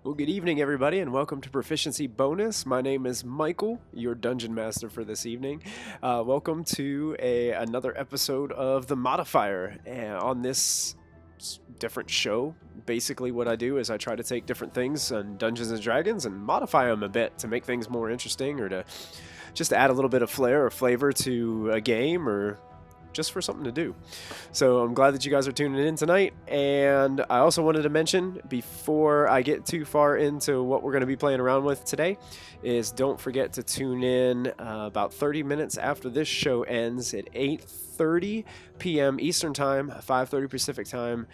Well, good evening, everybody, and welcome to Proficiency Bonus. My name is Michael, your Dungeon Master for this evening. Welcome to another episode of the Modifier. On this different show, basically what I do is I try to take different things on Dungeons and Dragons and modify them a bit to make things more interesting, or to just add a little bit of flair or flavor to a game, or just for something to do. So I'm glad that you guys are tuning in tonight, and I also wanted to mention, before I get too far into what we're going to be playing around with today, is don't forget to tune in about 30 minutes after this show ends at 8:30 p.m. Eastern Time, 5:30 Pacific Time.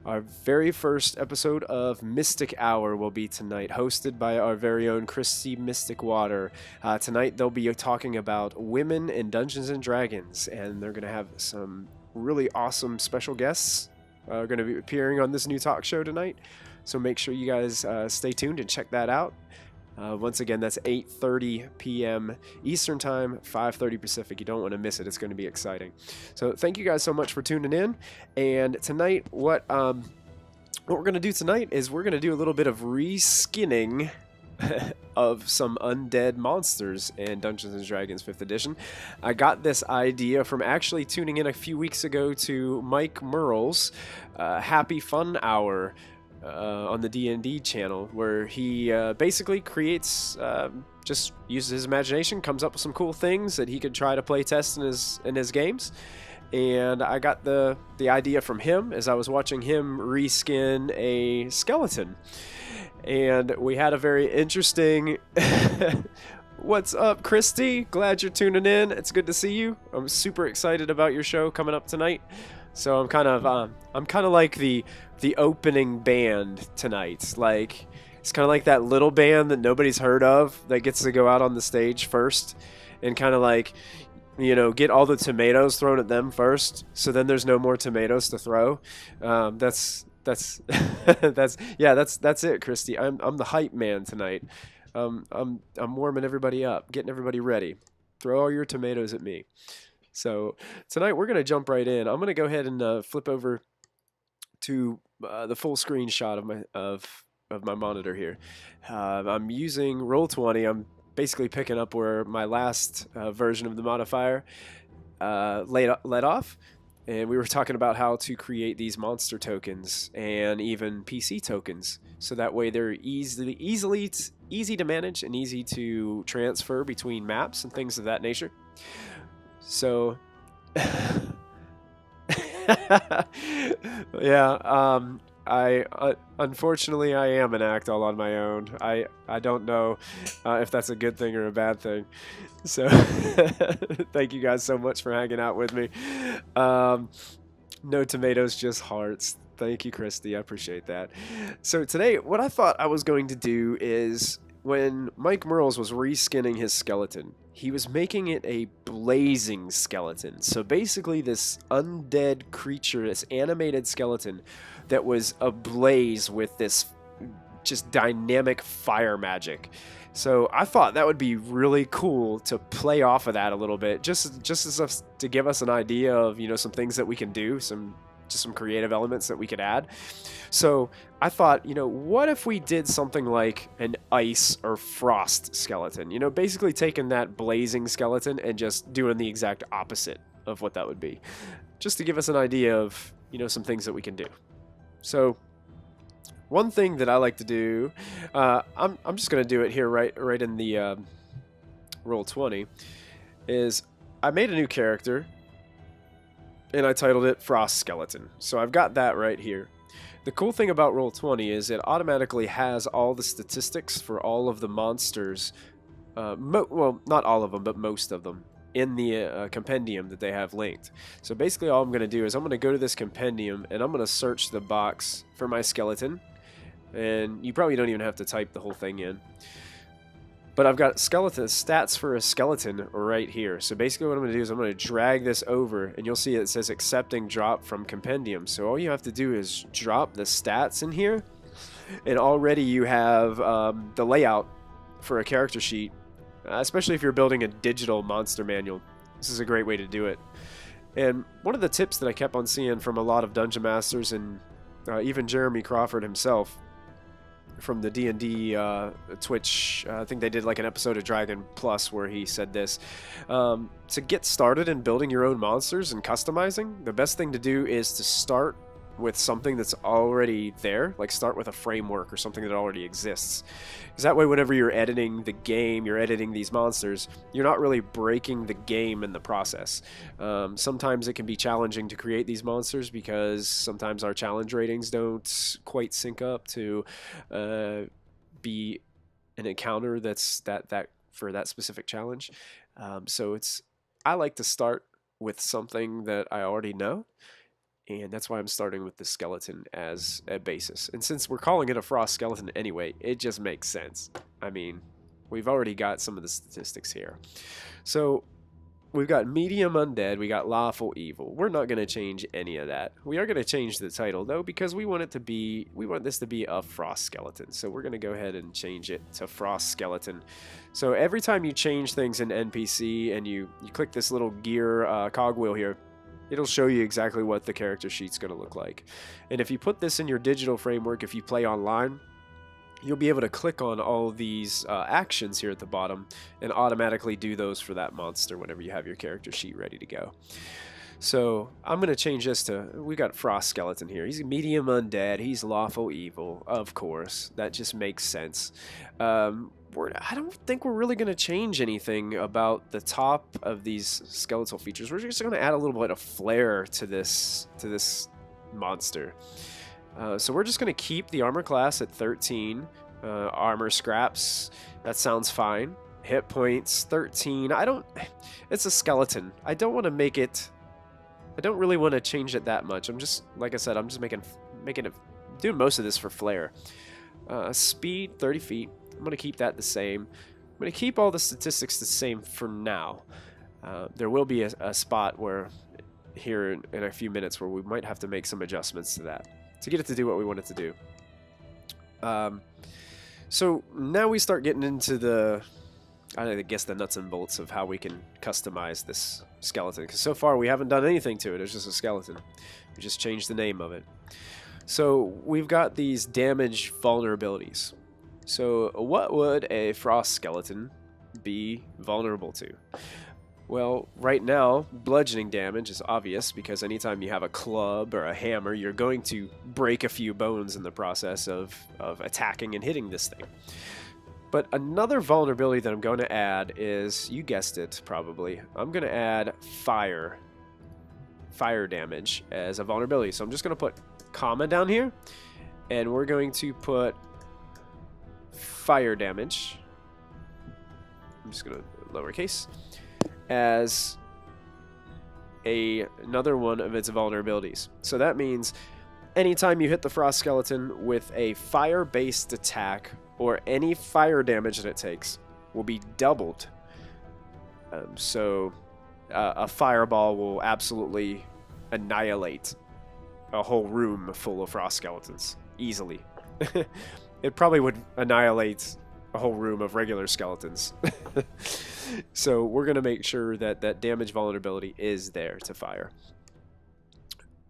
Our very first episode of Mystic Hour will be tonight, hosted by our very own Christy Mystic Water. Tonight they'll be talking about women in Dungeons and Dragons, and they're going to have some really awesome special guests going to be appearing on this new talk show tonight. So make sure you guys stay tuned and check that out. Once again, that's 8:30 p.m. Eastern Time, 5:30 Pacific. You don't want to miss it. It's going to be exciting. So thank you guys so much for tuning in. And tonight, what we're going to do tonight is we're going to do a little bit of reskinning of some undead monsters in Dungeons and Dragons 5th edition. I got this idea from actually tuning in a few weeks ago to Mike Merle's Happy Fun Hour on the D&D channel, where he basically creates, just uses his imagination, comes up with some cool things that he could try to play test in his games. And I got the idea from him as I was watching him reskin a skeleton. And we had a very interesting... What's up, Christy? Glad you're tuning in. It's good to see you. I'm super excited about your show coming up tonight. So I'm kind of like the opening band tonight. Like, it's kind of like that little band that nobody's heard of that gets to go out on the stage first and kind of like, you know, get all the tomatoes thrown at them first, so then there's no more tomatoes to throw. That's it, Christy. I'm the hype man tonight. I'm warming everybody up, getting everybody ready. Throw all your tomatoes at me. So tonight we're going to jump right in. I'm going to go ahead and flip over to the full screenshot of my monitor here. I'm using Roll20. I'm basically picking up where my last version of the modifier let off. And we were talking about how to create these monster tokens and even PC tokens, so that way they're easy to manage and easy to transfer between maps and things of that nature. So, yeah, unfortunately I am an act all on my own. I don't know if that's a good thing or a bad thing. So, thank you guys so much for hanging out with me. No tomatoes, just hearts. Thank you, Christy. I appreciate that. So today, what I thought I was going to do is, when Mike Merles was reskinning his skeleton, he was making it a blazing skeleton. So basically this undead creature, this animated skeleton that was ablaze with this just dynamic fire magic. So I thought that would be really cool to play off of that a little bit, just as to give us an idea of, you know, some things that we can do, some creative elements that we could add. So I thought, you know, what if we did something like an ice or frost skeleton? You know, basically taking that blazing skeleton and just doing the exact opposite of what that would be, just to give us an idea of, you know, some things that we can do. So one thing that I like to do, I'm just going to do it here right in the Roll20, is I made a new character and I titled it Frost Skeleton. So I've got that right here. The cool thing about Roll20 is it automatically has all the statistics for all of the monsters, well, not all of them, but most of them, in the compendium that they have linked. So basically all I'm going to do is I'm going to go to this compendium and I'm going to search the box for my skeleton. And you probably don't even have to type the whole thing in. But I've got skeleton stats for a skeleton right here. So basically what I'm going to do is I'm going to drag this over, and you'll see it says accepting drop from compendium. So all you have to do is drop the stats in here, and already you have the layout for a character sheet, especially if you're building a digital monster manual. This is a great way to do it. And one of the tips that I kept on seeing from a lot of dungeon masters, and even Jeremy Crawford himself, from the D&D Twitch. I think they did like an episode of Dragon Plus where he said this. To get started in building your own monsters and customizing, the best thing to do is to start with something that's already there, like start with a framework or something that already exists. Because that way, whenever you're editing the game, you're editing these monsters, you're not really breaking the game in the process. Sometimes it can be challenging to create these monsters because sometimes our challenge ratings don't quite sync up to be an encounter that's that for that specific challenge. So I like to start with something that I already know. And that's why I'm starting with the skeleton as a basis. And since we're calling it a frost skeleton anyway, it just makes sense. I mean, we've already got some of the statistics here. So we've got medium undead, we got lawful evil. We're not going to change any of that. We are going to change the title though, because we want this to be a frost skeleton. So we're going to go ahead and change it to frost skeleton. So every time you change things in NPC and you click this little gear cogwheel here, it'll show you exactly what the character sheet's going to look like. And if you put this in your digital framework, if you play online, you'll be able to click on all these actions here at the bottom and automatically do those for that monster whenever you have your character sheet ready to go. So I'm going to change this to, we got Frost Skeleton here. He's medium undead. He's lawful evil, of course. That just makes sense. I don't think we're really going to change anything about the top of these skeletal features. We're just going to add a little bit of flair to this monster. So we're just going to keep the armor class at 13. Armor scraps, that sounds fine. Hit points, 13. It's a skeleton. I don't want to make it, I don't really want to change it that much. I'm just, like I said, I'm just making it, doing most of this for flair. Speed, 30 feet. I'm going to keep that the same. I'm going to keep all the statistics the same for now. There will be a spot where, here in a few minutes, where we might have to make some adjustments to that to get it to do what we want it to do. So now we start getting into the, I guess, the nuts and bolts of how we can customize this skeleton. Because so far we haven't done anything to it. It's just a skeleton. We just changed the name of it. So we've got these damage vulnerabilities. So what would a frost skeleton be vulnerable to? Well, right now, bludgeoning damage is obvious because anytime you have a club or a hammer, you're going to break a few bones in the process of attacking and hitting this thing. But another vulnerability that I'm going to add is, you guessed it probably, I'm going to add fire damage as a vulnerability. So I'm just going to put comma down here, and we're going to put fire damage. I'm just going to lowercase as another one of its vulnerabilities. So that means anytime you hit the frost skeleton with a fire-based attack, or any fire damage that it takes will be doubled. So a fireball will absolutely annihilate a whole room full of frost skeletons easily. It probably would annihilate a whole room of regular skeletons. So we're going to make sure that that damage vulnerability is there to fire.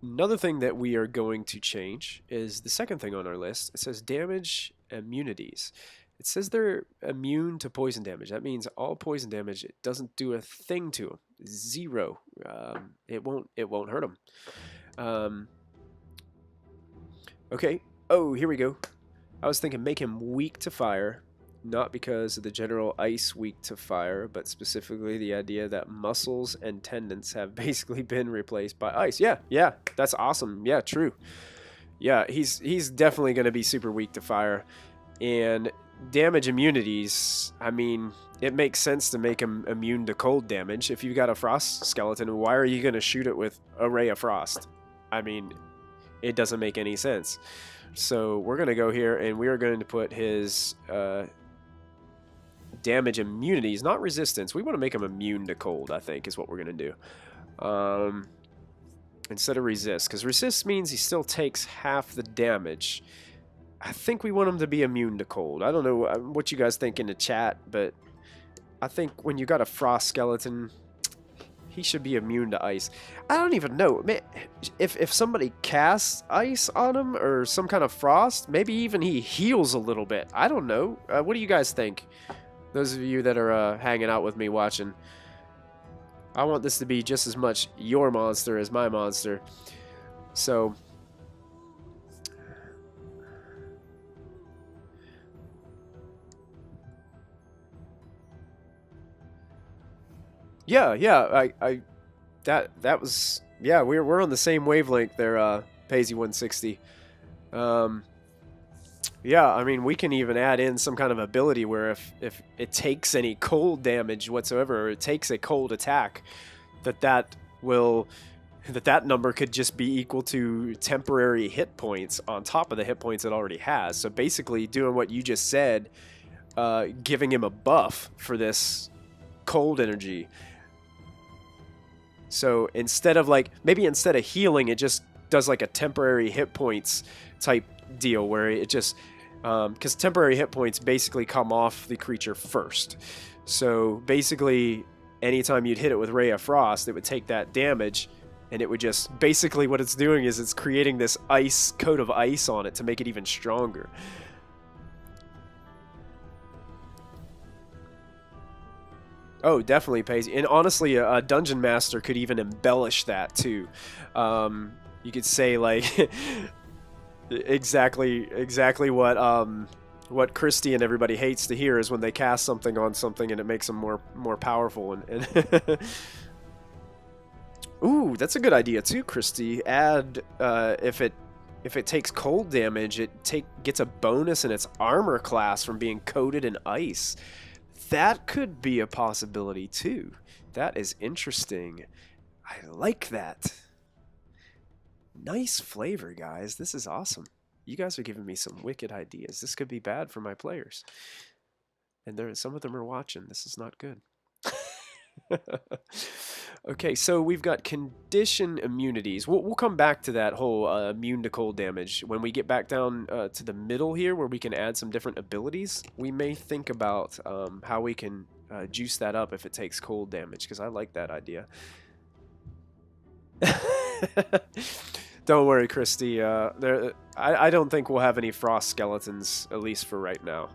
Another thing that we are going to change is the second thing on our list. It says damage immunities. It says they're immune to poison damage. That means all poison damage, it doesn't do a thing to them. Zero. It won't hurt them. Okay. Oh, here we go. I was thinking make him weak to fire. Not because of the general ice weak to fire, but specifically the idea that muscles and tendons have basically been replaced by ice. Yeah, that's awesome. Yeah, true. Yeah, he's definitely going to be super weak to fire. And damage immunities, I mean, it makes sense to make him immune to cold damage. If you've got a frost skeleton, why are you going to shoot it with a ray of frost? I mean, it doesn't make any sense. So we're going to go here and we are going to put his damage immunities, not resistance. We want to make him immune to cold, I think, is what we're going to do. Instead of resist, because resist means he still takes half the damage. I think we want him to be immune to cold. I don't know what you guys think in the chat, but I think when you got a frost skeleton, He should be immune to ice. I don't even know. If somebody casts ice on him or some kind of frost, maybe even he heals a little bit. I don't know. What do you guys think? Those of you that are hanging out with me watching. I want this to be just as much your monster as my monster. So... Yeah, that was, yeah, we're on the same wavelength there, Paisy 160. Yeah, I mean, we can even add in some kind of ability where if it takes any cold damage whatsoever, or it takes a cold attack, that number could just be equal to temporary hit points on top of the hit points it already has. So basically doing what you just said, giving him a buff for this cold energy. So instead of maybe instead of healing, it just does like a temporary hit points type deal where it just, because temporary hit points basically come off the creature first. So basically, anytime you'd hit it with Ray of Frost, it would take that damage, and it would just, basically what it's doing is it's creating this ice coat of ice on it to make it even stronger. Oh, definitely pays. And honestly, a dungeon master could even embellish that too. You could say like exactly what Christy and everybody hates to hear is when they cast something on something and it makes them more powerful. And ooh, that's a good idea too, Christy. Add if it takes cold damage, it gets a bonus in its armor class from being coated in ice. That could be a possibility too. That is interesting. I like that. Nice flavor, guys. This is awesome. You guys are giving me some wicked ideas. This could be bad for my players. And some of them are watching. This is not good. Okay, so we've got condition immunities. We'll come back to that whole immune to cold damage. When we get back down to the middle here where we can add some different abilities, we may think about how we can juice that up if it takes cold damage, because I like that idea. Don't worry, Christy. I don't think we'll have any frost skeletons, at least for right now.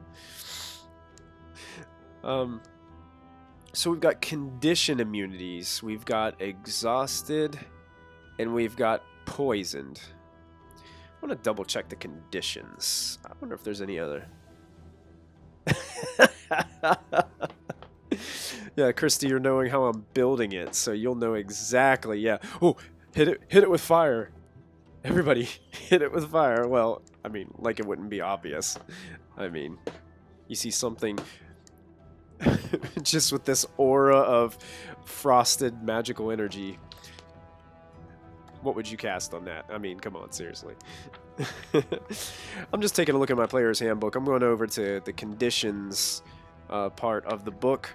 So we've got condition immunities, we've got exhausted, and we've got poisoned. I want to double check the conditions. I wonder if there's any other. Yeah, Christy, you're knowing how I'm building it, so you'll know exactly. Yeah. Oh, hit it with fire. Everybody, hit it with fire. Well, I mean, like it wouldn't be obvious. I mean, you see something just with this aura of frosted magical energy. What would you cast on that? I mean, come on, seriously. I'm just taking a look at my player's handbook. I'm going over to the conditions part of the book.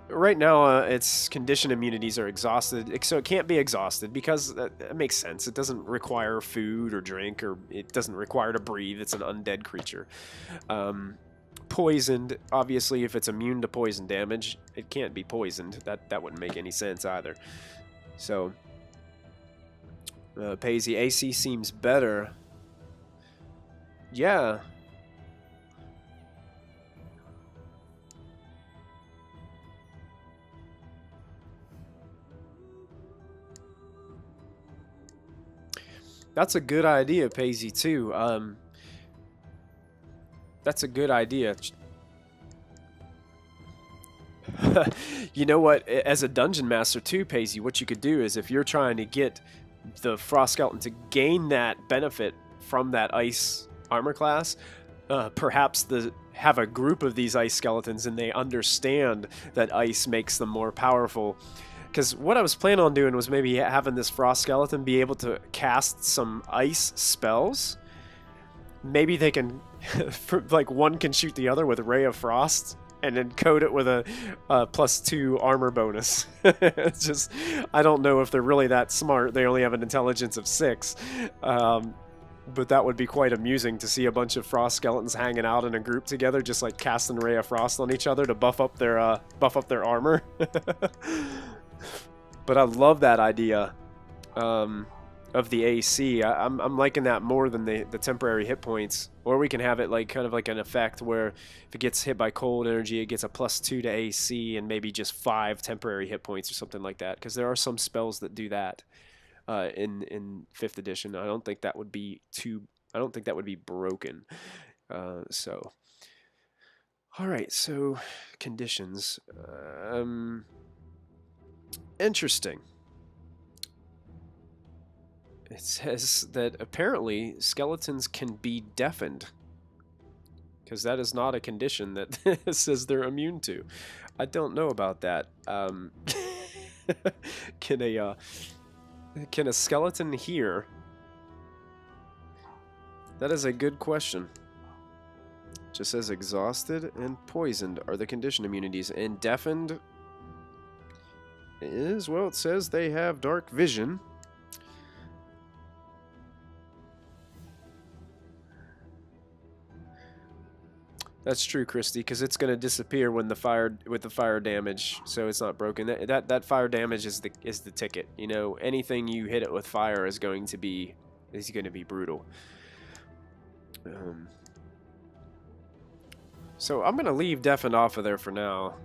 Right now, its condition immunities are exhausted, so it can't be exhausted because that makes sense. It doesn't require food or drink, or it doesn't require to breathe. It's an undead creature. Poisoned, obviously, if it's immune to poison damage, it can't be poisoned. That wouldn't make any sense either. So, Paisy, AC seems better. Yeah. That's a good idea, Paisy, too. That's a good idea. You know what? As a dungeon master, too, Paisy, what you could do is if you're trying to get the Frost Skeleton to gain that benefit from that ice armor class, perhaps have a group of these ice skeletons and they understand that ice makes them more powerful. Because what I was planning on doing was maybe having this Frost Skeleton be able to cast some ice spells. Maybe they can, like one can shoot the other with Ray of Frost and then coat it with a +2 armor bonus. It's just, I don't know if they're really that smart. They only have an intelligence of 6. But that would be quite amusing to see a bunch of Frost Skeletons hanging out in a group together, just like casting Ray of Frost on each other to buff up their armor. But I love that idea of the AC. I'm liking that more than the temporary hit points. Or we can have it like kind of like an effect where if it gets hit by cold energy, it gets a +2 to AC and maybe just 5 temporary hit points or something like that. Because there are some spells that do that in 5th edition. I don't think that would be I don't think that would be broken. So, all right. So conditions. Interesting. It says that apparently skeletons can be deafened, because that is not a condition that says they're immune to. I don't know about that. Can a skeleton hear? That is a good question. Just says exhausted and poisoned are the condition immunities, and deafened is, well, it says they have dark vision. That's true, Christy, because it's going to disappear when the fire damage, so it's not broken. That fire damage is the ticket. You know, anything you hit it with fire is going to be brutal. So I'm going to leave deafened off of there for now.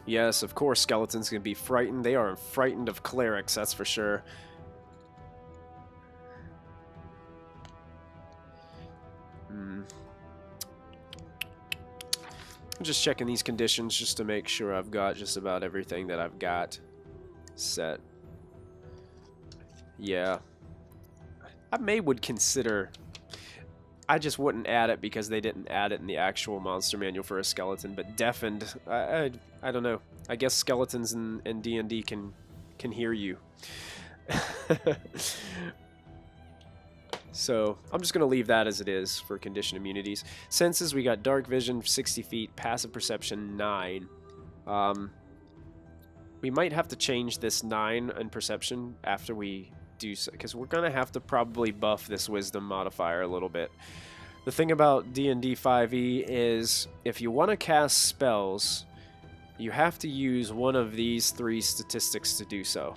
Yes, of course, skeletons can be frightened. They are frightened of clerics, that's for sure. I'm just checking these conditions just to make sure I've got just about everything that I've got set. Yeah. I would consider... I just wouldn't add it because they didn't add it in the actual monster manual for a skeleton, but deafened, I don't know. I guess skeletons in D&D can hear you. So I'm just going to leave that as it is for condition immunities. Senses, we got dark vision 60 feet, passive perception 9. We might have to change this 9 in perception after we do so, because we're going to have to probably buff this wisdom modifier a little bit. The thing about D&D 5e is if you want to cast spells, you have to use one of these 3 statistics to do so.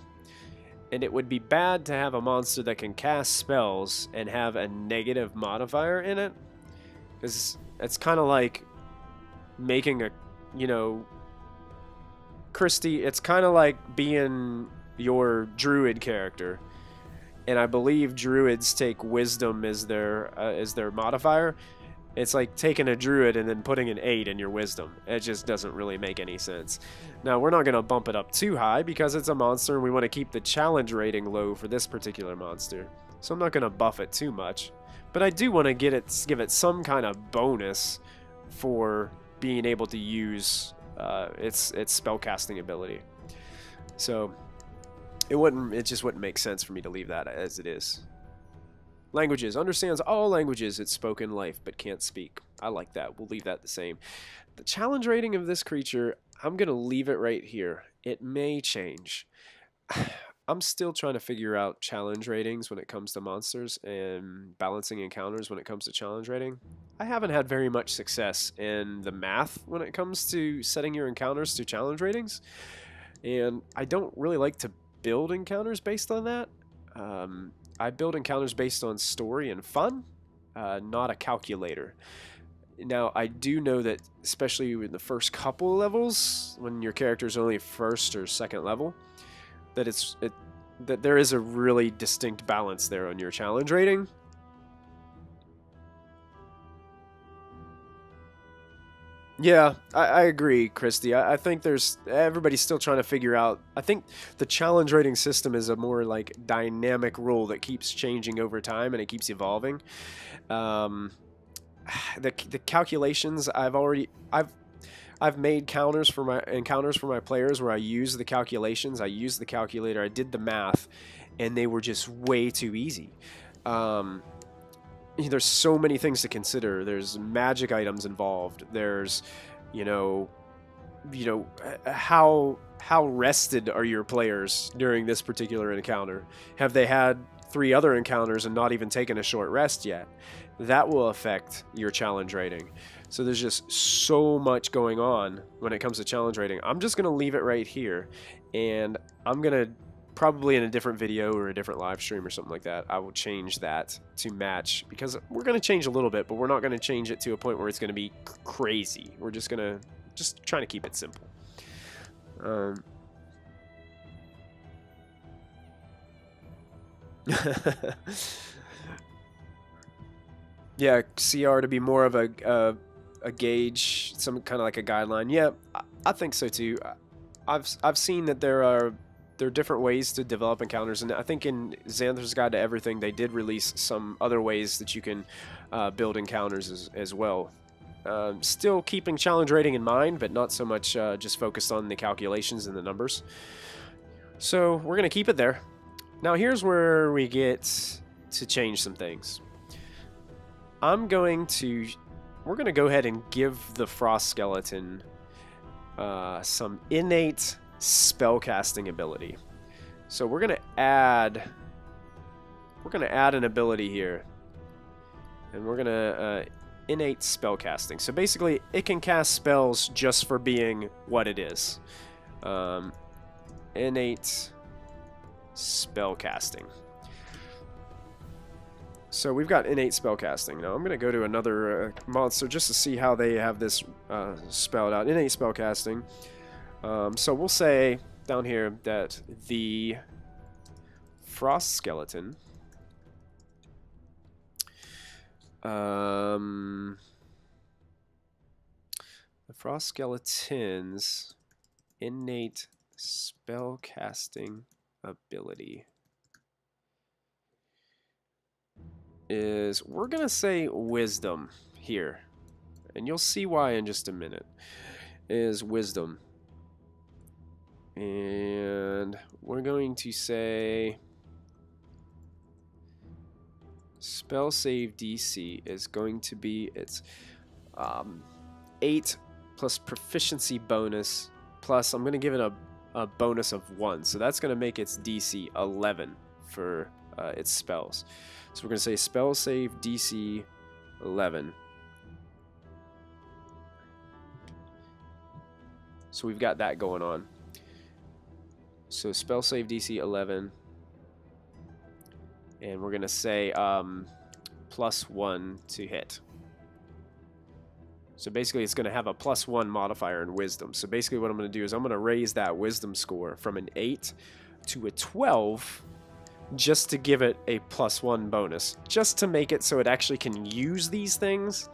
And it would be bad to have a monster that can cast spells and have a negative modifier in it. Because it's kind of like making a, you know... Christy, it's kind of like being your druid character. And I believe druids take wisdom as their modifier. It's like taking a druid and then putting an 8 in your wisdom. It just doesn't really make any sense. Now, we're not going to bump it up too high because it's a monster and we want to keep the challenge rating low for this particular monster. So I'm not going to buff it too much. But I do want to give it some kind of bonus for being able to use its spellcasting ability. So it just wouldn't make sense for me to leave that as it is. Languages. Understands all languages. It's spoken life, but can't speak. I like that. We'll leave that the same. The challenge rating of this creature, I'm going to leave it right here. It may change. I'm still trying to figure out challenge ratings when it comes to monsters and balancing encounters when it comes to challenge rating. I haven't had very much success in the math when it comes to setting your encounters to challenge ratings. And I don't really like to build encounters based on that. I build encounters based on story and fun, not a calculator. Now, I do know that, especially in the first couple levels, when your character is only first or second level, that that there is a really distinct balance there on your challenge rating. Yeah, I agree, Christy. I think everybody's still trying to figure out. I think the challenge rating system is a more like dynamic rule that keeps changing over time and it keeps evolving. The calculations I've made encounters for my players where I use the calculations. I used the calculator. I did the math, and they were just way too easy. There's so many things to consider. There's magic items involved. There's, how rested are your players during this particular encounter? Have they had 3 other encounters and not even taken a short rest yet, that will affect your challenge rating. So there's just so much going on when it comes to challenge rating. I'm just going to leave it right here, and I'm going to probably in a different video or a different live stream or something like that, I will change that to match, because we're going to change a little bit, but we're not going to change it to a point where it's going to be crazy. We're just trying to keep it simple. Yeah, CR to be more of a gauge, some kind of like a guideline. Yeah, I think so too. I've seen that there are different ways to develop encounters, and I think in Xanathar's Guide to Everything they did release some other ways that you can build encounters as well. Still keeping challenge rating in mind, but not so much just focused on the calculations and the numbers. So we're going to keep it there. Now here's where we get to change some things. We're going to go ahead and give the Frost Skeleton some innate spellcasting ability. So we're going to add an ability here, and we're going to innate spellcasting. So basically it can cast spells just for being what it is. Innate spellcasting. So we've got innate spellcasting. Now I'm going to go to another monster just to see how they have this spelled out. Innate spellcasting. So we'll say down here that the Frost Skeleton the Frost Skeleton's innate spellcasting ability is, we're gonna say wisdom here, and you'll see why in just a minute, is wisdom. And we're going to say spell save DC is going to be its 8 plus proficiency bonus, plus I'm going to give it a bonus of 1. So that's going to make its DC 11 for its spells. So we're going to say spell save DC 11. So we've got that going on. So spell save DC 11. And we're going to say +1 to hit. So basically it's going to have a +1 modifier in wisdom. So basically what I'm going to do is I'm going to raise that wisdom score from an 8 to a 12 just to give it a +1 bonus. Just to make it so it actually can use these things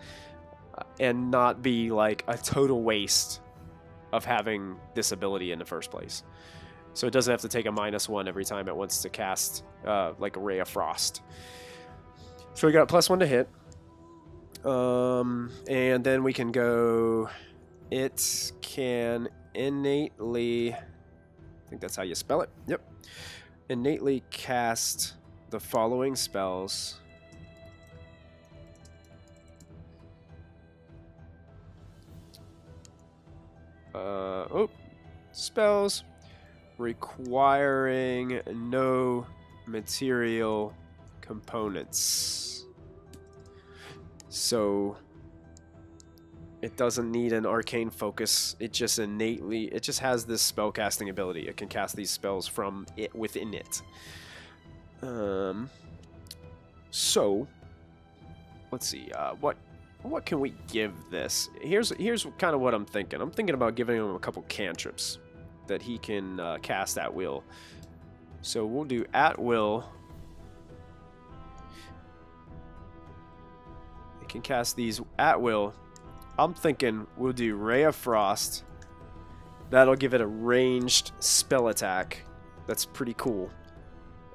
and not be like a total waste of having this ability in the first place. So it doesn't have to take a -1 every time it wants to cast like a Ray of Frost. So we got +1 to hit. And then we can go, it can innately, I think that's how you spell it, yep, innately cast the following spells. Spells requiring no material components. So it doesn't need an arcane focus. It just has this spellcasting ability. It can cast these spells from it within it. So let's see. What can we give this? Here's kind of what I'm thinking. I'm thinking about giving him a couple cantrips that he can cast at will. So we'll do at will. He can cast these at will. I'm thinking we'll do Ray of Frost. That'll give it a ranged spell attack. That's pretty cool.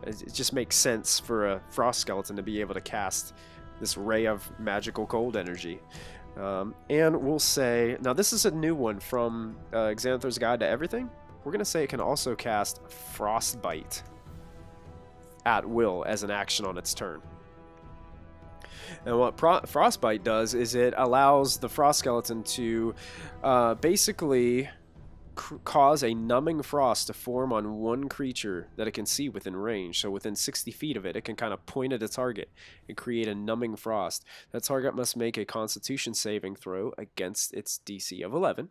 It just makes sense for a Frost Skeleton to be able to cast this ray of magical cold energy. And we'll say, now this is a new one from Xanathar's Guide to Everything. We're going to say it can also cast Frostbite at will as an action on its turn. And what Frostbite does is it allows the Frost Skeleton to basically cause a numbing frost to form on one creature that it can see within range. So within 60 feet of it, it can kind of point at a target and create a numbing frost. That target must make a Constitution saving throw against its DC of 11.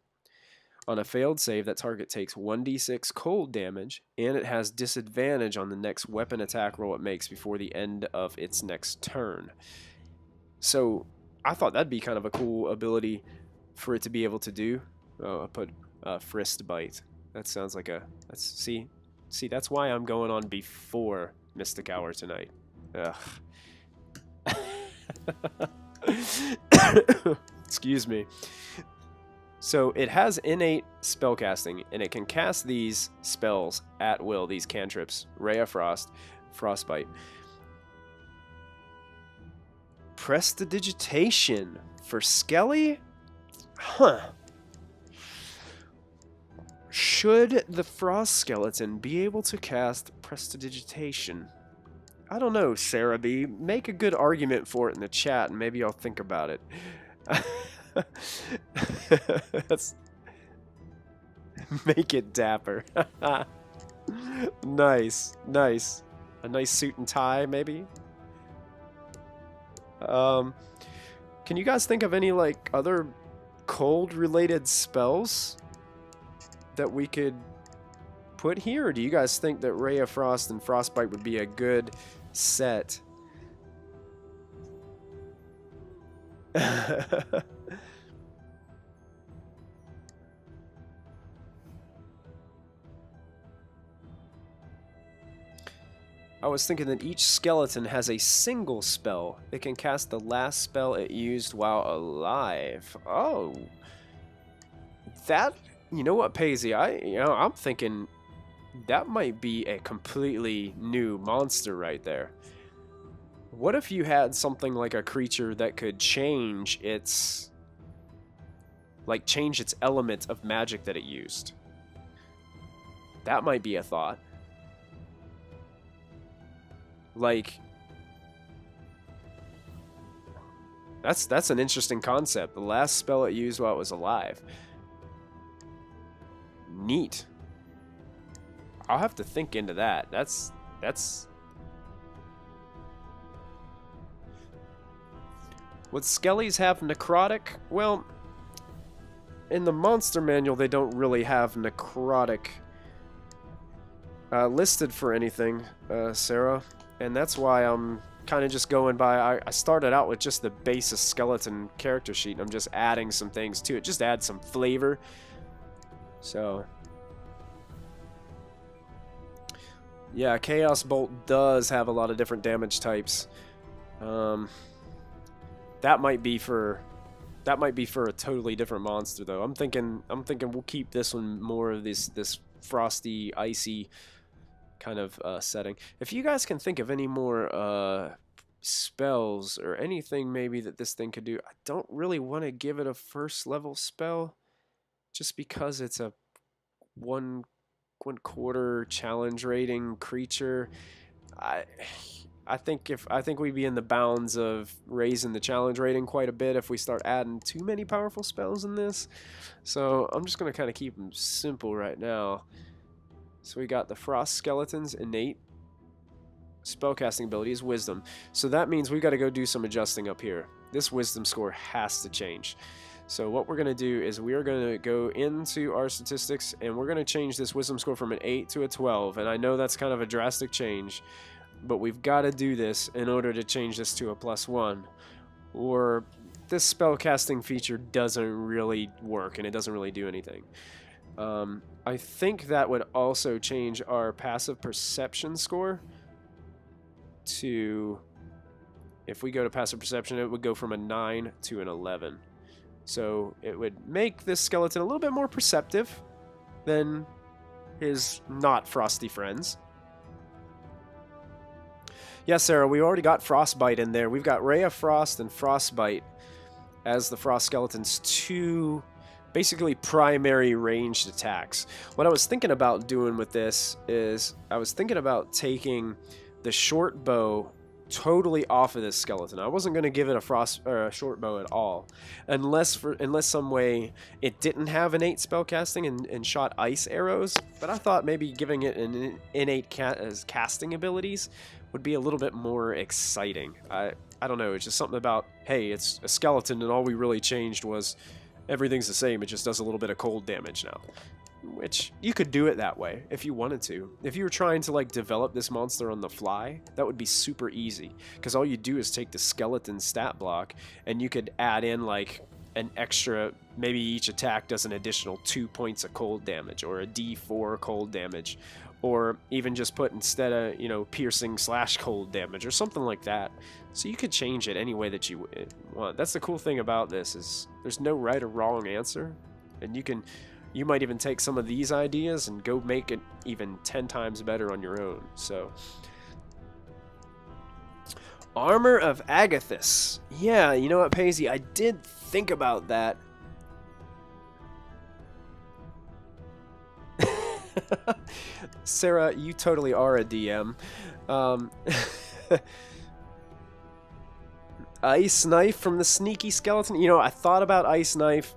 On a failed save, that target takes 1d6 cold damage, and it has disadvantage on the next weapon attack roll it makes before the end of its next turn. So I thought that'd be kind of a cool ability for it to be able to do. Oh, I put Frist Bite. That sounds like a... See, that's why I'm going on before Mystic Hour tonight. Ugh. Excuse me. So it has innate spellcasting, and it can cast these spells at will, these cantrips. Ray of Frost, Frostbite. Prestidigitation for Skelly? Huh. Should the Frost Skeleton be able to cast Prestidigitation? I don't know, Sarah B. Make a good argument for it in the chat, and maybe I'll think about it. Make it dapper. Nice, nice. A nice suit and tie, maybe? Can you guys think of any, like, other cold-related spells that we could put here? Or do you guys think that Ray of Frost and Frostbite would be a good set? I was thinking that each skeleton has a single spell. It can cast the last spell it used while alive. Oh. That, you know what, Paisley? I'm thinking that might be a completely new monster right there. What if you had something like a creature that could change its element of magic that it used? That might be a thought. Like, that's an interesting concept. The last spell it used while it was alive. Neat. I'll have to think into that. That's Would Skellies have necrotic? Well, in the monster manual they don't really have necrotic listed for anything, Sarah. And that's why I'm kind of just going by... I started out with just the basis skeleton character sheet, and I'm just adding some things to it. Just add some flavor. So... yeah, Chaos Bolt does have a lot of different damage types. That might be for a totally different monster, though. I'm thinking we'll keep this one more of this frosty, icy kind of setting. If you guys can think of any more spells or anything maybe that this thing could do, I don't really want to give it a first level spell, just because it's a one quarter challenge rating creature. I think we'd be in the bounds of raising the challenge rating quite a bit if we start adding too many powerful spells in this. So I'm just gonna kind of keep them simple right now. So we got the Frost Skeleton's innate spellcasting ability is Wisdom. So that means we got to go do some adjusting up here. This Wisdom score has to change. So what we're going to do is we are going to go into our statistics, and we're going to change this Wisdom score from an 8 to a 12. And I know that's kind of a drastic change, but we've got to do this in order to change this to a +1. Or this spellcasting feature doesn't really work, and it doesn't really do anything. I think that would also change our passive perception score to, if we go to passive perception, it would go from a 9 to an 11. So it would make this skeleton a little bit more perceptive than his not frosty friends. Yeah, Sarah, we already got Frostbite in there. We've got Ray of Frost and Frostbite as the Frost Skeleton's two basically primary ranged attacks. What I was thinking about doing with this is I was thinking about taking the short bow, totally off of this skeleton. I wasn't going to give it a frost or a short bow at all, unless some way it didn't have innate spellcasting and shot ice arrows. But I thought maybe giving it an innate casting abilities would be a little bit more exciting. I don't know. It's just something about, hey, it's a skeleton, and all we really changed was everything's the same. It just does a little bit of cold damage now. Which, you could do it that way if you wanted to. If you were trying to, like, develop this monster on the fly, that would be super easy. Because all you do is take the skeleton stat block, and you could add in, like, an extra, maybe each attack does an additional 2 points of cold damage, or a d4 cold damage, or even just put, instead of, you know, piercing / cold damage, or something like that. So you could change it any way that you want. That's the cool thing about this, is there's no right or wrong answer, and you might even take some of these ideas and go make it even 10 times better on your own. So, Armor of Agathis. Yeah, you know what, Paisley? I did think about that. Sarah, you totally are a DM. Ice Knife from the Sneaky Skeleton. You know, I thought about Ice Knife,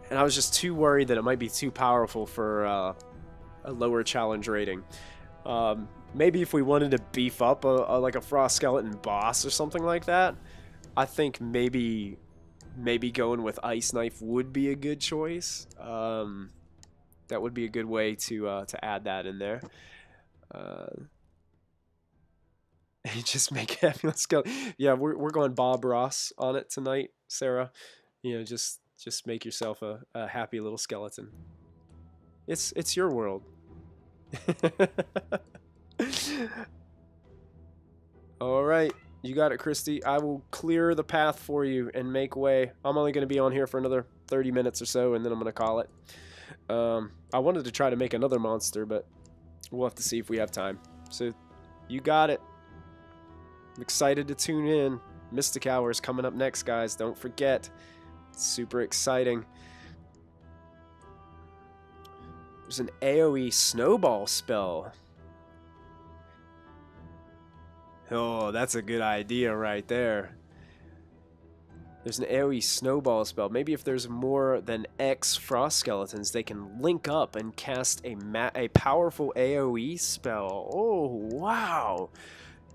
and I was just too worried that it might be too powerful for a lower challenge rating. Maybe if we wanted to beef up like a Frost Skeleton boss or something like that, I think maybe going with Ice Knife would be a good choice. That would be a good way to add that in there. Just make ambulance skeleton. Yeah, we're going Bob Ross on it tonight, Sarah. You know, just make yourself a happy little skeleton. It's your world. All right, you got it, Christy. I will clear the path for you and make way. I'm only going to be on here for another 30 minutes or so, and then I'm going to call it. I wanted to try to make another monster, but we'll have to see if we have time. So, you got it. I'm excited to tune in. Mystic Hour is coming up next, guys. Don't forget. It's super exciting. There's an AoE snowball spell. Oh, that's a good idea right there. There's an AoE snowball spell. Maybe if there's more than X frost skeletons, they can link up and cast a powerful AoE spell. Oh, wow.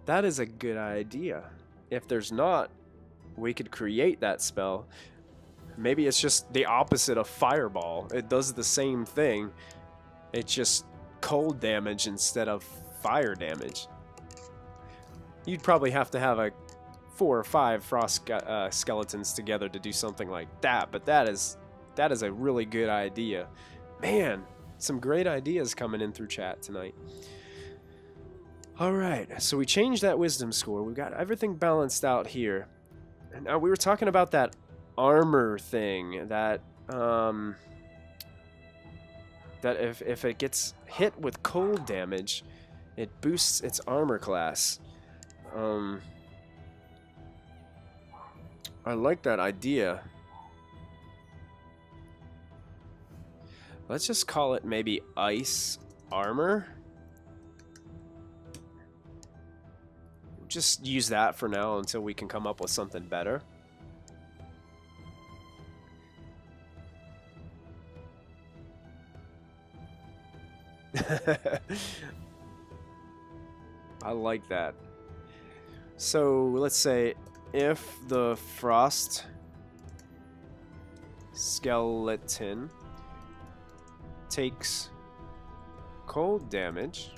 That is a good idea. If there's not, we could create that spell. Maybe it's just the opposite of Fireball. It does the same thing. It's just cold damage instead of fire damage. You'd probably have to have 4 or 5 frost skeletons together to do something like that, but that is a really good idea. Man, some great ideas coming in through chat tonight. Alright, so we changed that wisdom score. We've got everything balanced out here. And now we were talking about that armor thing, that if it gets hit with cold damage, it boosts its armor class. I like that idea. Let's just call it maybe ice armor. Just use that for now until we can come up with something better. I like that. So let's say if the frost skeleton takes cold damage,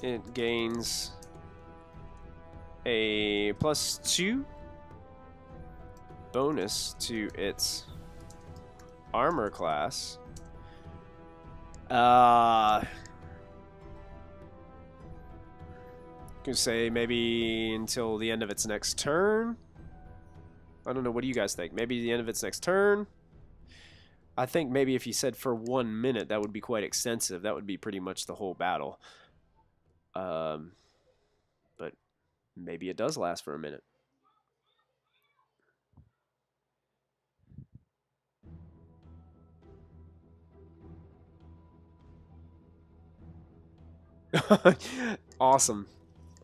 it gains a +2 bonus to its armor class. Can say maybe until the end of its next turn. I don't know, what do you guys think? Maybe the end of its next turn? I think maybe if you said for 1 minute, that would be quite extensive. That would be pretty much the whole battle. But Maybe it does last for a minute. Awesome.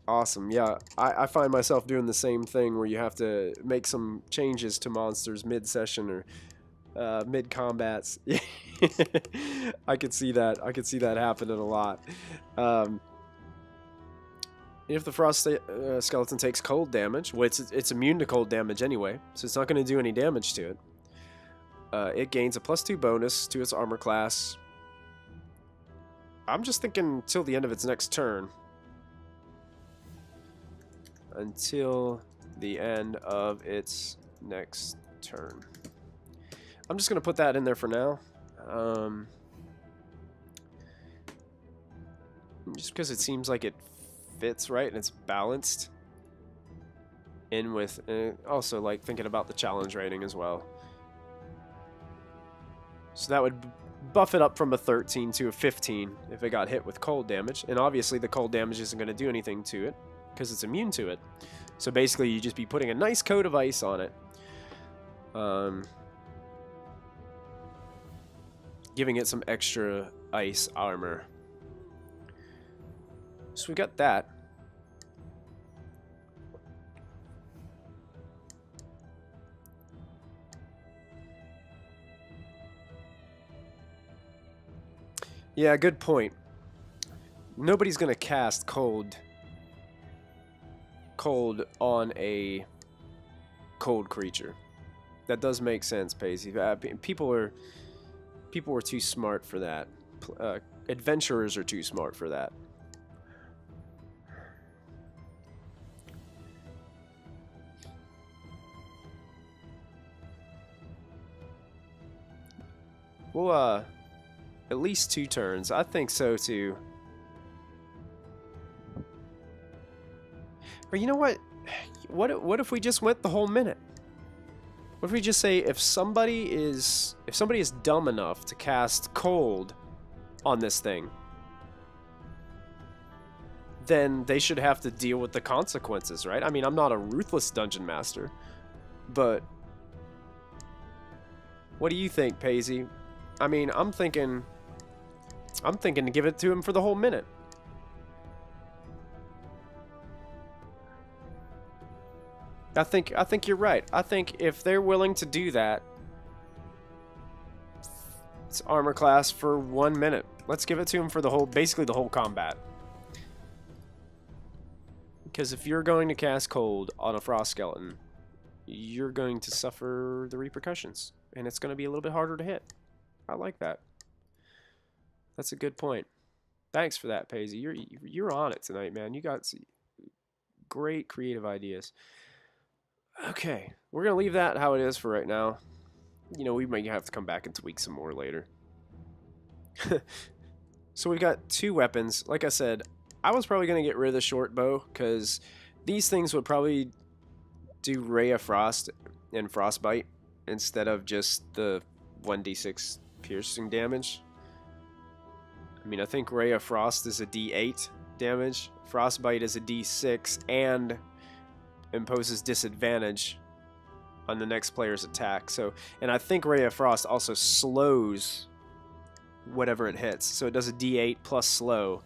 Awesome. Yeah, I find myself doing the same thing where you have to make some changes to monsters mid-session or mid-combats. I could see that. I could see that happening a lot. Um, if the frost skeleton takes cold damage, well, it's immune to cold damage anyway, so it's not going to do any damage to it. It gains a +2 bonus to its armor class. I'm just thinking till the end of its next turn. Until the end of its next turn. I'm just going to put that in there for now. Just because it seems like it fits right and it's balanced in with also like thinking about the challenge rating as well. So that would buff it up from a 13 to a 15 if it got hit with cold damage. And obviously the cold damage isn't going to do anything to it because it's immune to it. So basically you just be putting a nice coat of ice on it. Giving it some extra ice armor. So we got that. Yeah, good point. Nobody's gonna cast cold on a cold creature. That does make sense, Pacey. People are too smart for that. Adventurers are too smart for that. Well, at least 2 turns. I think so too. But you know what? What if we just went the whole minute? What if we just say if somebody is dumb enough to cast cold on this thing, then they should have to deal with the consequences, right? I mean, I'm not a ruthless dungeon master, but what do you think, Paisley? I mean, I'm thinking to give it to him for the whole minute. I think you're right. I think if they're willing to do that, it's armor class for 1 minute. Let's give it to him for the whole, basically the whole combat. Because if you're going to cast cold on a frost skeleton, you're going to suffer the repercussions, and it's going to be a little bit harder to hit. I like that. That's a good point. Thanks for that, Paisley. You're on it tonight, man. You got some great creative ideas. Okay, we're gonna leave that how it is for right now. You know, we might have to come back and tweak some more later. So we've got 2 weapons. Like I said, I was probably gonna get rid of the short bow because these things would probably do Ray of Frost and Frostbite instead of just the 1d6 piercing damage. I mean, I think Ray of Frost is a d8 damage, Frostbite is a d6, and imposes disadvantage on the next player's attack. So, and I think Ray of Frost also slows whatever it hits. So it does a d8 plus slow,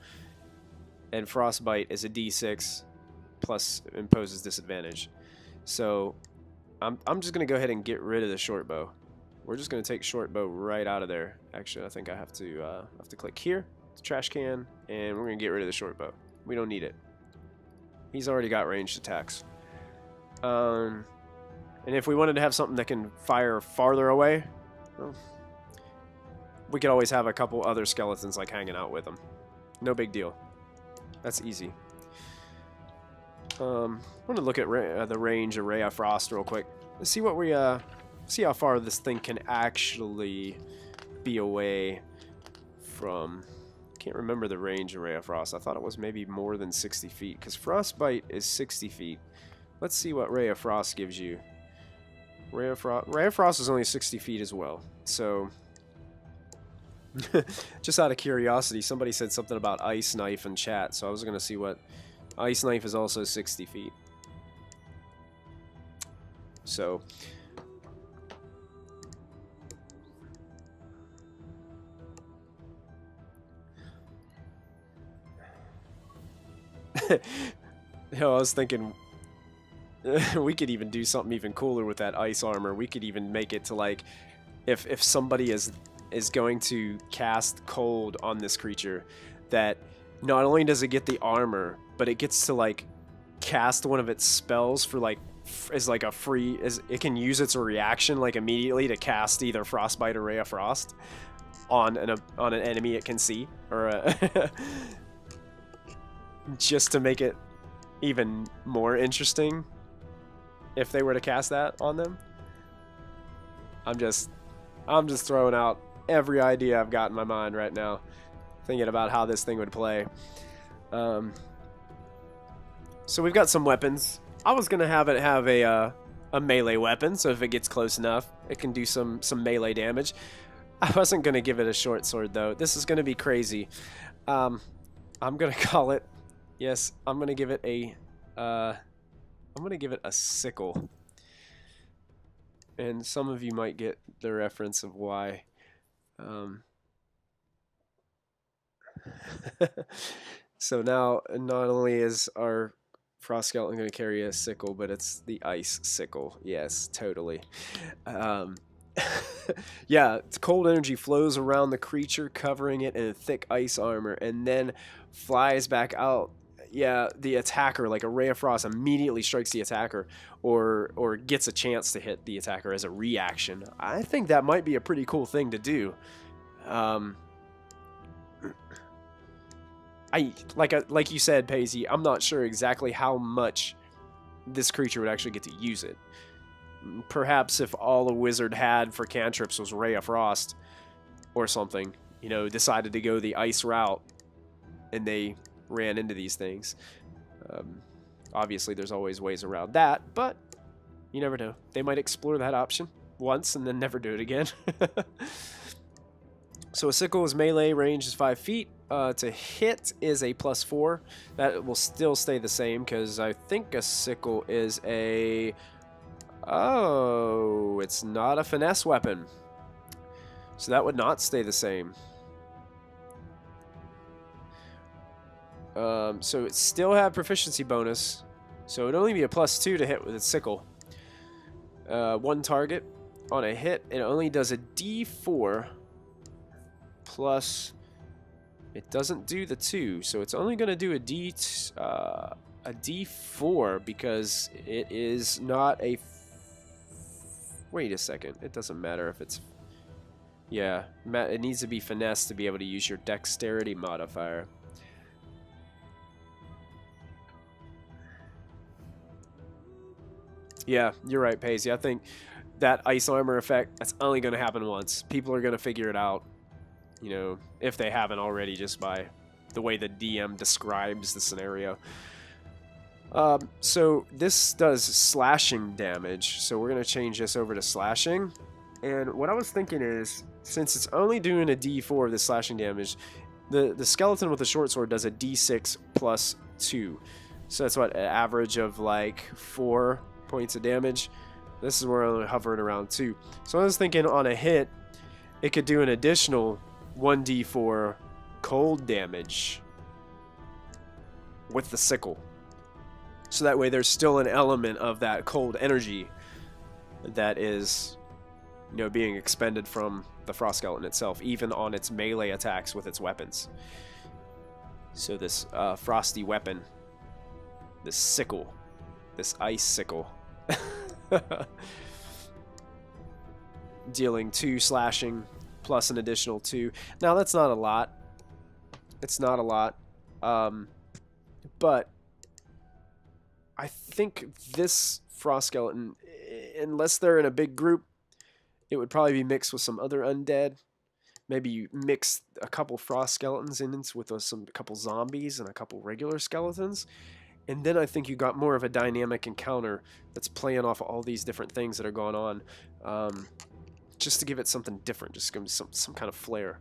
and Frostbite is a d6 plus imposes disadvantage. So I'm just going to go ahead and get rid of the short bow. We're just going to take short bow right out of there. Actually, I think I have to click here, the trash can, and we're going to get rid of the short bow. We don't need it. He's already got ranged attacks. And if we wanted to have something that can fire farther away, well, we could always have a couple other skeletons like hanging out with them. No big deal. That's easy. I want to look at the range of Ray of Frost real quick. Let's see what we see how far this thing can actually be away from. Can't remember the range of Ray of Frost. I thought it was maybe more than 60 feet because Frostbite is 60 feet. Let's see what Ray of Frost gives you. Ray of Frost is only 60 feet as well. So, just out of curiosity, somebody said something about Ice Knife in chat, so I was going to see what Ice Knife is also 60 feet. So... I was thinking we could even do something even cooler with that ice armor. We could even make it to like if somebody is going to cast cold on this creature, that not only does it get the armor, but it gets to like cast one of its spells for like as like a free, as it can use its reaction like immediately to cast either Frostbite or Ray of Frost on an enemy it can see, or just to make it even more interesting if they were to cast that on them. I'm just throwing out every idea I've got in my mind right now, thinking about how this thing would play. So we've got some weapons. I was gonna have it have a melee weapon, so if it gets close enough, it can do some melee damage. I wasn't gonna give it a short sword though. This is gonna be crazy. I'm gonna call it. Yes, I'm gonna give it a. I'm gonna give it a sickle. And some of you might get the reference of why. So now, not only is our Frost Skeleton going to carry a sickle, but it's the ice sickle. Yes, totally. Yeah, cold energy flows around the creature, covering it in a thick ice armor, and then flies back out. Yeah, the attacker, like a Ray of Frost, immediately strikes the attacker, or gets a chance to hit the attacker as a reaction. I think that might be a pretty cool thing to do. Like you said, Paisley, I'm not sure exactly how much this creature would actually get to use it. Perhaps if all a wizard had for cantrips was Ray of Frost or something, you know, decided to go the ice route and they ran into these things. Obviously, there's always ways around that, but you never know. They might explore that option once and then never do it again. So a sickle is melee, range is 5 feet. To hit is a +4. That will still stay the same because I think a sickle is a... Oh, it's not a finesse weapon. So that would not stay the same. So it still have proficiency bonus. So it would only be a +2 to hit with its sickle. One target on a hit, it only does a D4 plus... It doesn't do the 2, so it's only going to do a D4 because it is not a... Wait a second. It doesn't matter if it's... Yeah, it needs to be finesse to be able to use your dexterity modifier. Yeah, you're right, Paisley. I think that ice armor effect, that's only going to happen once. People are going to figure it out. You know, if they haven't already, just by the way the DM describes the scenario. So this does slashing damage, so we're going to change this over to slashing. And what I was thinking is, since it's only doing a D4 of the slashing damage, the skeleton with the short sword does a D6 plus 2. So that's what, an average of like 4 points of damage. This is where I'm hovering around 2. So I was thinking on a hit, it could do an additional 1d4 cold damage with the sickle. So that way there's still an element of that cold energy that is, you know, being expended from the Frost Skeleton itself, even on its melee attacks with its weapons. So this frosty weapon, this sickle, this ice sickle, dealing 2 slashing plus an additional 2. Now that's not a lot. It's not a lot. But I think this Frost Skeleton, unless they're in a big group, it would probably be mixed with some other undead. Maybe you mix a couple Frost Skeletons in with a couple zombies and a couple regular skeletons. And then I think you got more of a dynamic encounter that's playing off of all these different things that are going on. Just to give it something different, just give it some kind of flair.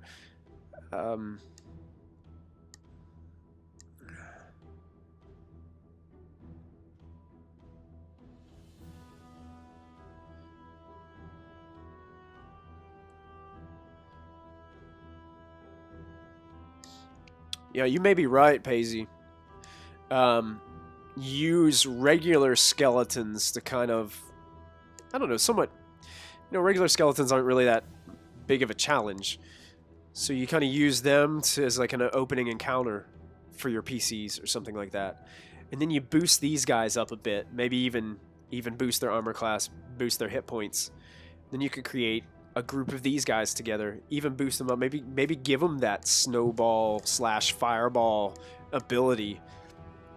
Yeah, you may be right, Paisy. Use regular skeletons to kind of, I don't know, somewhat, regular skeletons aren't really that big of a challenge. So you kind of use them as like an opening encounter for your PCs or something like that. And then you boost these guys up a bit, maybe even boost their armor class, boost their hit points. Then you could create a group of these guys together, even boost them up, maybe give them that snowball / fireball ability,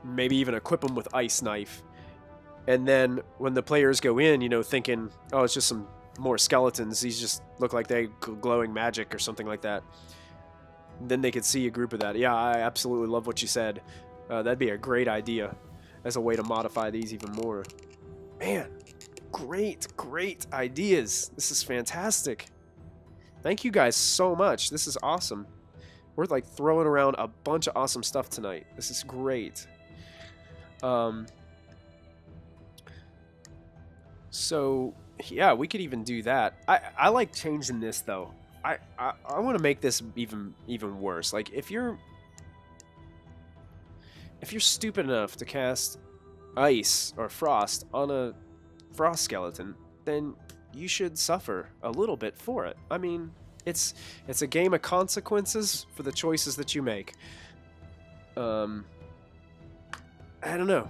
maybe even equip them with ice knife. And then when the players go in, thinking, oh, it's just some more skeletons, these just look like they glowing magic or something like that, then they could see a group of that. Yeah, I absolutely love what you said. That'd be a great idea as a way to modify these even more. Man, great ideas. This is fantastic. Thank you guys so much. This is awesome. We're like throwing around a bunch of awesome stuff tonight. This is great. So yeah, we could even do that. I like changing this though. I want to make this even worse. Like if you're stupid enough to cast ice or frost on a frost skeleton, then you should suffer a little bit for it. I mean, it's a game of consequences for the choices that you make. I don't know.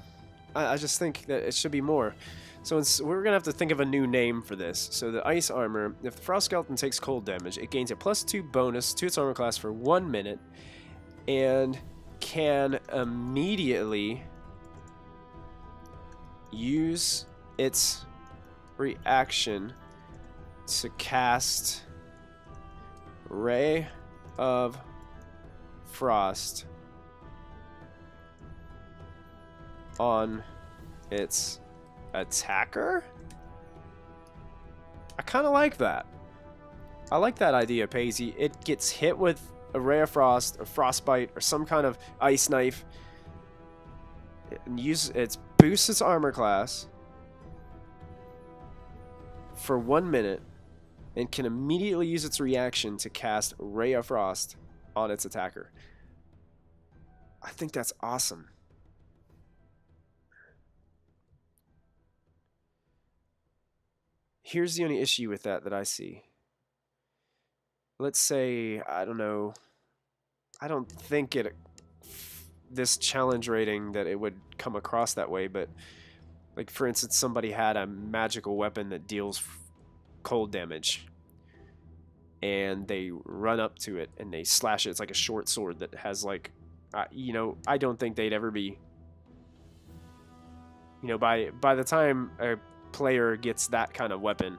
I just think that it should be more. So we're going to have to think of a new name for this. So the ice armor, if the frost skeleton takes cold damage, it gains a +2 bonus to its armor class for 1 minute and can immediately use its reaction to cast Ray of Frost on its attacker? I kind of like that. I like that idea, Paisy. It gets hit with a Ray of Frost, or Frostbite, or some kind of ice knife. It boosts its armor class for 1 minute and can immediately use its reaction to cast Ray of Frost on its attacker. I think that's awesome. Here's the only issue with that I see. Let's say, I don't know, I don't think this challenge rating that it would come across that way, but like for instance, somebody had a magical weapon that deals cold damage and they run up to it and they slash it. It's like a short sword that has like, I don't think they'd ever be, by the time a player gets that kind of weapon,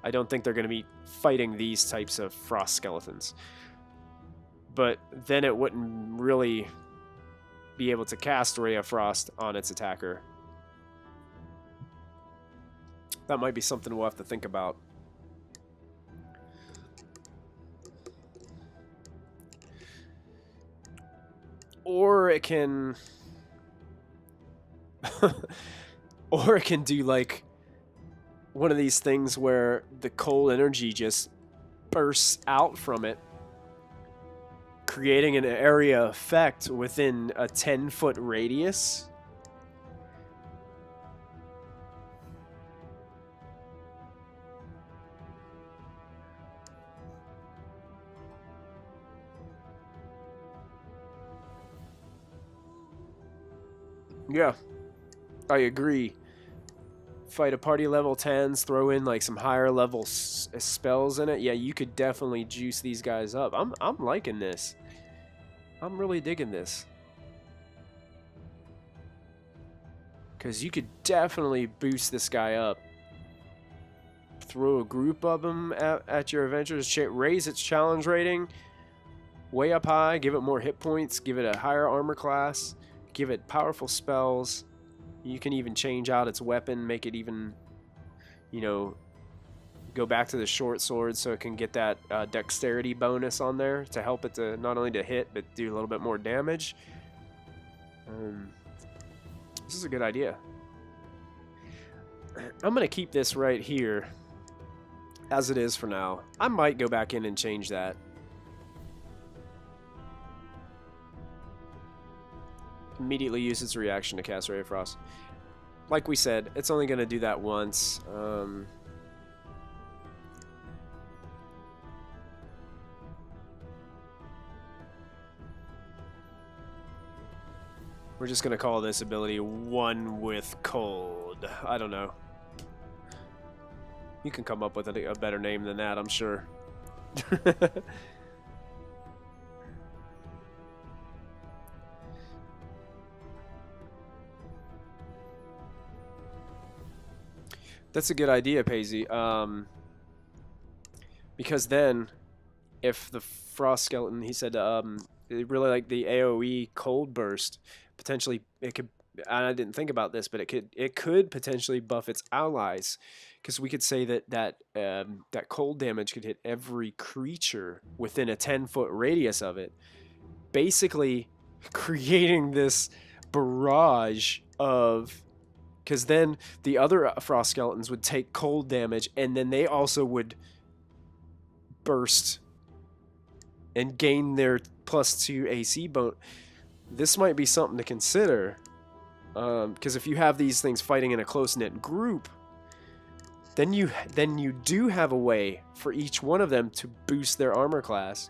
I don't think they're going to be fighting these types of frost skeletons. But then it wouldn't really be able to cast Ray of Frost on its attacker. That might be something we'll have to think about. Or it can or it can do like one of these things where the cold energy just bursts out from it, creating an area effect within a 10-foot radius. Yeah, I agree. Fight a party level 10s, throw in like some higher level spells in it. Yeah, you could definitely juice these guys up. I'm liking this. I'm really digging this. Because you could definitely boost this guy up. Throw a group of them at your adventures. Raise its challenge rating way up high. Give it more hit points. Give it a higher armor class. Give it powerful spells. You can even change out its weapon. Make it even, go back to the short sword so it can get that dexterity bonus on there to help it to not only to hit but do a little bit more damage. This is a good idea. I'm going to keep this right here as it is for now. I might go back in and change that. immediately use its reaction to cast Ray of Frost. Like we said, it's only going to do that once. We're just going to call this ability One with Cold. I don't know. You can come up with a better name than that, I'm sure. That's a good idea, Paisley. Because then, if the Frost Skeleton, he said, really like the AoE Cold Burst, potentially it could. I didn't think about this, but it could potentially buff its allies, because we could say that cold damage could hit every creature within a 10-foot radius of it, basically creating this barrage of. Because then the other Frost Skeletons would take cold damage, and then they also would burst and gain their +2 AC bonus. This might be something to consider. Because if you have these things fighting in a close-knit group, then you do have a way for each one of them to boost their armor class.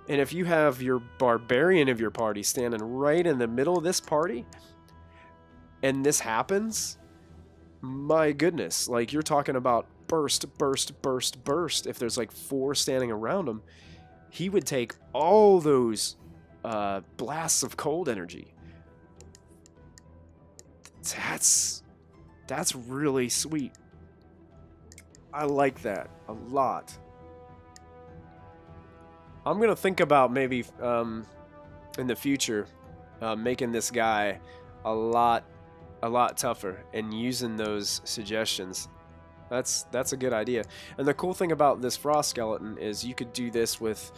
And if you have your barbarian of your party standing right in the middle of this party, and this happens, my goodness, like you're talking about burst, burst, burst, burst. If there's like 4 standing around him, he would take all those blasts of cold energy. That's really sweet. I like that a lot. I'm gonna think about maybe in the future making this guy a lot tougher and using those suggestions. That's a good idea. And the cool thing about this Frost Skeleton is you could do this with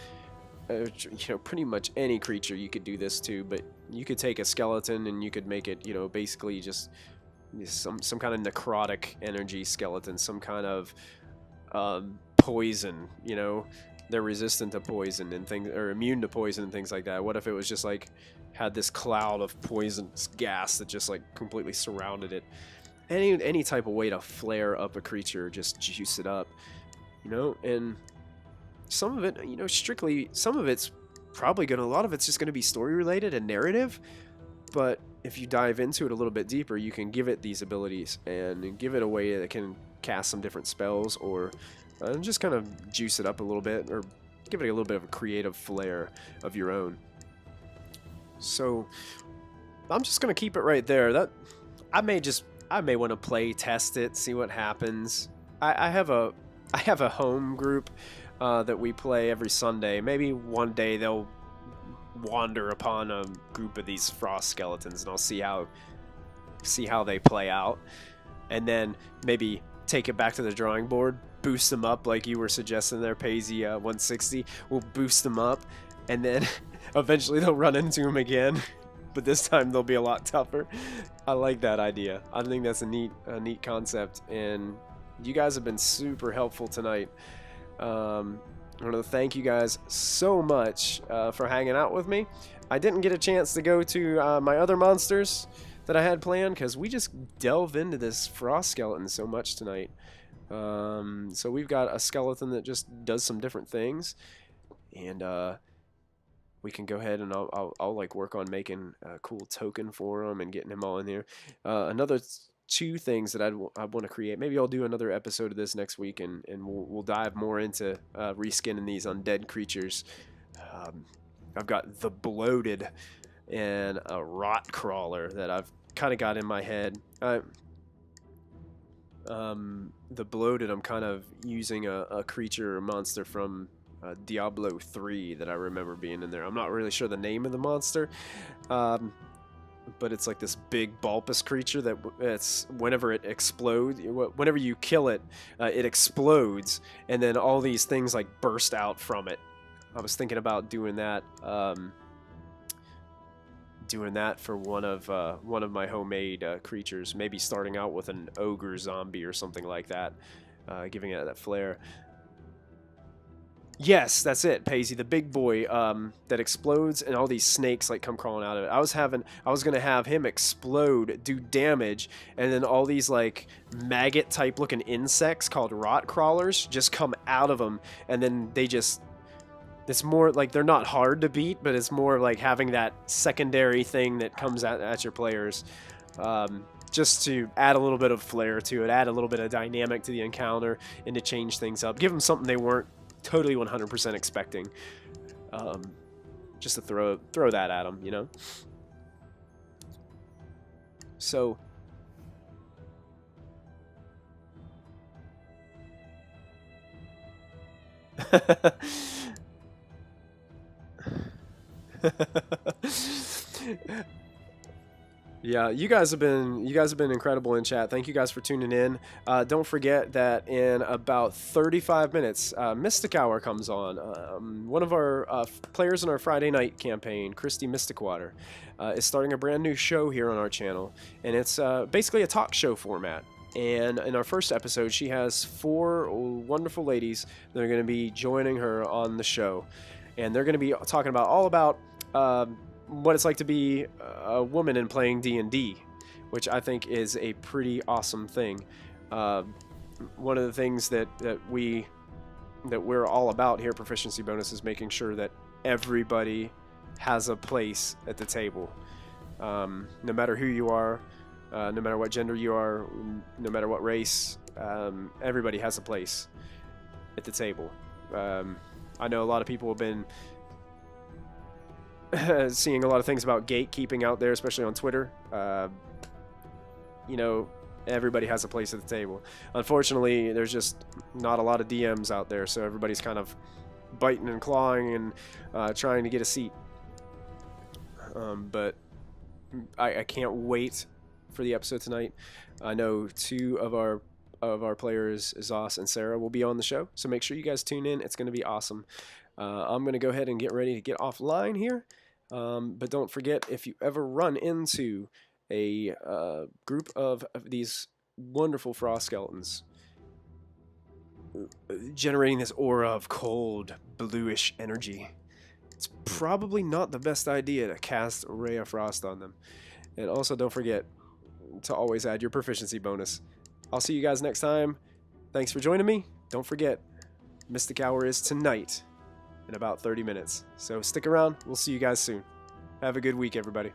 pretty much any creature. You could do this too, but you could take a skeleton and you could make it basically just some kind of necrotic energy skeleton, some kind of poison. They're resistant to poison and things, or immune to poison and things like that. What if it was just like had this cloud of poisonous gas that just like completely surrounded it? Any type of way to flare up a creature, just juice it up, and some of it, strictly, some of it's probably a lot of it's just gonna be story related and narrative, but if you dive into it a little bit deeper, you can give it these abilities and give it a way that can cast some different spells, or just kind of juice it up a little bit, or give it a little bit of a creative flair of your own. So I'm just gonna keep it right there. That I may want to play test it, see what happens. I have a home group that we play every Sunday. Maybe one day they'll wander upon a group of these Frost Skeletons, and I'll see how they play out, and then maybe take it back to the drawing board, boost them up like you were suggesting there, Paisley 160. We'll boost them up, and then eventually they'll run into him again, but this time they'll be a lot tougher. I like that idea. I think that's a neat concept, and you guys have been super helpful tonight. I want to thank you guys so much for hanging out with me. I didn't get a chance to go to my other monsters that I had planned because we just delve into this Frost Skeleton so much tonight. So we've got a skeleton that just does some different things, and we can go ahead and I'll like work on making a cool token for him and getting him all in here. Another 2 things that I want to create. Maybe I'll do another episode of this next week, and we'll dive more into reskinning these undead creatures. I've got the Bloated and a Rot Crawler that I've kind of got in my head. The Bloated, I'm kind of using a creature or monster from Diablo 3 that I remember being in there. I'm not really sure the name of the monster, but it's like this big bulbous creature that it's whenever it explodes, whenever you kill it, it explodes, and then all these things like burst out from it. I was thinking about doing that for one of my homemade creatures, maybe starting out with an ogre zombie or something like that, giving it that flair. Yes, that's it, Paisy, the big boy that explodes and all these snakes like come crawling out of it. I was gonna have him explode, do damage, and then all these like maggot type looking insects called rot crawlers just come out of them, and then they just it's more like they're not hard to beat, but it's more like having that secondary thing that comes at your players. Just to add a little bit of flair to it, add a little bit of dynamic to the encounter, and to change things up. Give them something they weren't totally 100% expecting. Just to throw that at them, you know? So... Yeah, you guys have been incredible in chat. Thank you guys for tuning in. Don't forget that in about 35 minutes, Mystic Hour comes on. One of our players in our Friday night campaign, Christy Mysticwater, is starting a brand new show here on our channel, and it's basically a talk show format. And in our first episode, she has 4 wonderful ladies that are going to be joining her on the show, and they're going to be talking about all about what it's like to be a woman and playing D&D, which I think is a pretty awesome thing. One of the things that we're all about here at Proficiency Bonus is making sure that everybody has a place at the table. No matter who you are, no matter what gender you are, no matter what race, everybody has a place at the table. I know a lot of people have been seeing a lot of things about gatekeeping out there, especially on Twitter. You know, everybody has a place at the table. Unfortunately, there's just not a lot of DMs out there, so everybody's kind of biting and clawing and trying to get a seat. But I can't wait for the episode tonight. I know 2 of our players, Zos and Sarah, will be on the show, so make sure you guys tune in. It's going to be awesome. I'm going to go ahead and get ready to get offline here. But don't forget, if you ever run into a group of these wonderful frost skeletons generating this aura of cold, bluish energy, it's probably not the best idea to cast a ray of frost on them. And also don't forget to always add your proficiency bonus. I'll see you guys next time. Thanks for joining me. Don't forget, Mystic Hour is tonight in about 30 minutes. So stick around. We'll see you guys soon. Have a good week, everybody.